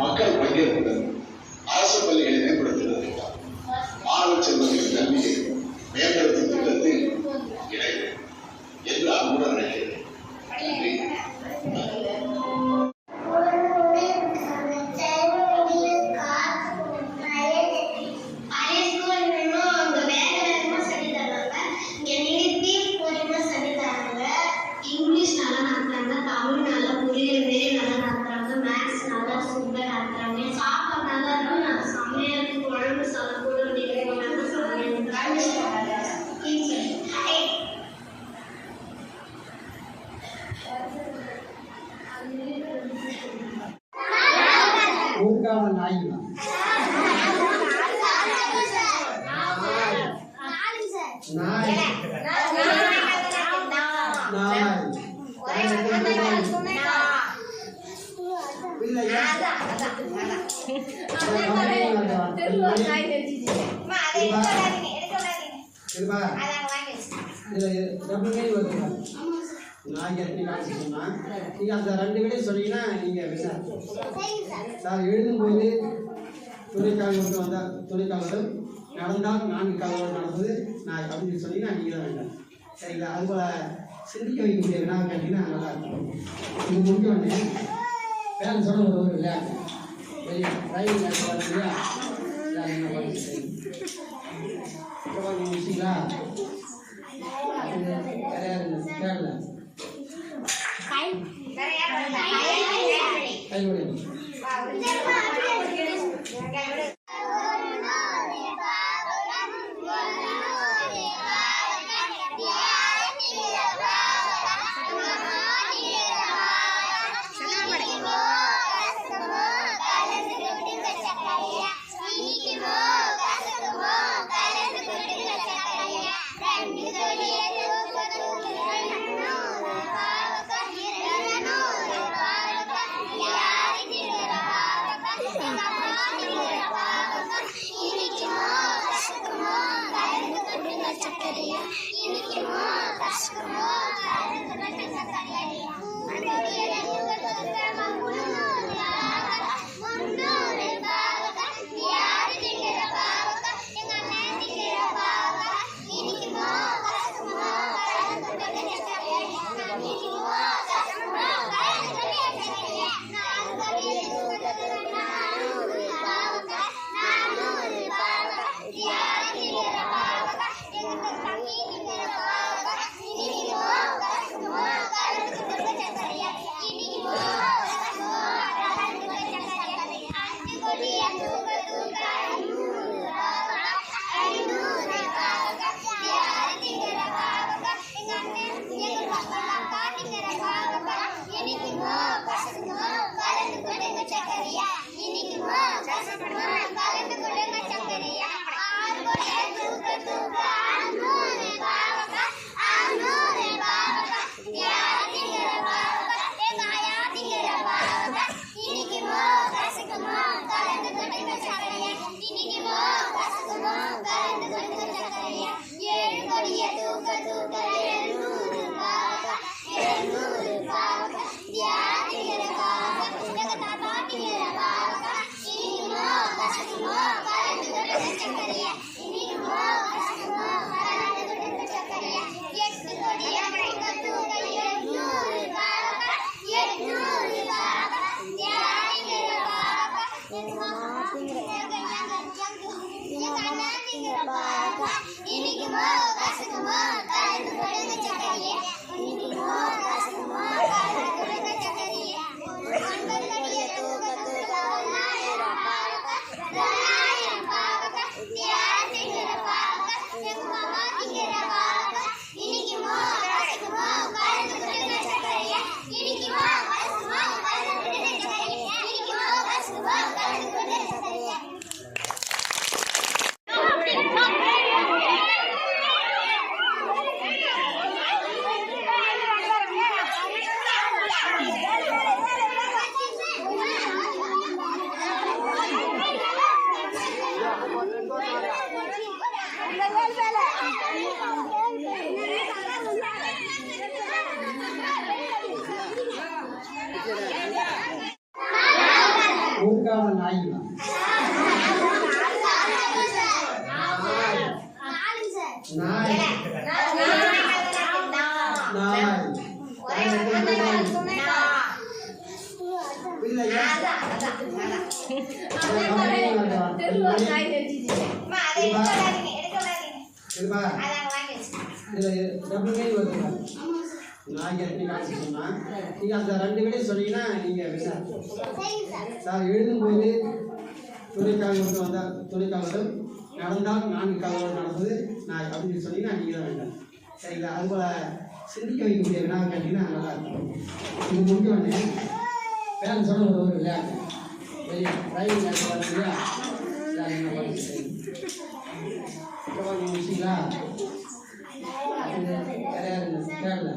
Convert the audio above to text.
மக்கள் பங்கேற்புடன் அரசு பள்ளிகளை மேம்படுத்துகிற திட்டம், மாணவ செல்வங்களின் கல்வியை மேம்படுத்தும் திட்டத்தில் இணைவு என்று அன்புடன் நினைக்கிறேன். அந்த 2 விடையும் சொன்னீங்கன்னா நீங்க சார் எழுதும்போது துணைக்கால் மட்டும் வந்தால் துணைக்கால்கள் நடந்தால் 4 கால்கள் நடந்தது நான் அப்படின்னு சொன்னீங்கன்னா நீங்கள் தான் வேண்டாம். சரிங்களா? அதுபோல் சிந்திக்க வைக்கக்கூடிய வினா கேட்டீங்கன்னா நல்லா இருக்கும். இது முடிக்க வேண்டிய பேரன் சொன்ன ஒரு விளையாட்டு வெளியே டிரைவிங் லைசன்ஸ் இல்லையா? நீங்கள் முடிச்சிங்களா? வேற யாரு கேட்கல ஒரு காலம் நாய்ங்களா? நாய். இல்லையா? இதுப்பா, இதுல டபுள் மீனிங் வருதுப்பா. நாய் எப்படி காமிச்சு சொன்னா நீங்க அந்த 2 விடையும் சொன்னீங்கன்னா நீங்க விசாரி. சார் எழுதும்போது துணைக்கால்கள் வந்தா துணைக்கால்கள் நடந்தால் 4 கால்கள் நடந்தது நான் அப்படின்னு சொன்னீங்கன்னா நீங்க தான் வேண்டாம். சரிங்களா? அதுபோல சிந்திக்க வைக்கக்கூடிய வினாவை கேட்டீங்கன்னா நல்லா இருக்கும். இது முடிஞ்சோடனே பேரன் சொன்ன ஒரு விளையாட்டு வெளியே டிரைவிங் விளையாட்டு இல்லையா? முடிச்சிங்களா? வேற யாரு கேட்கல?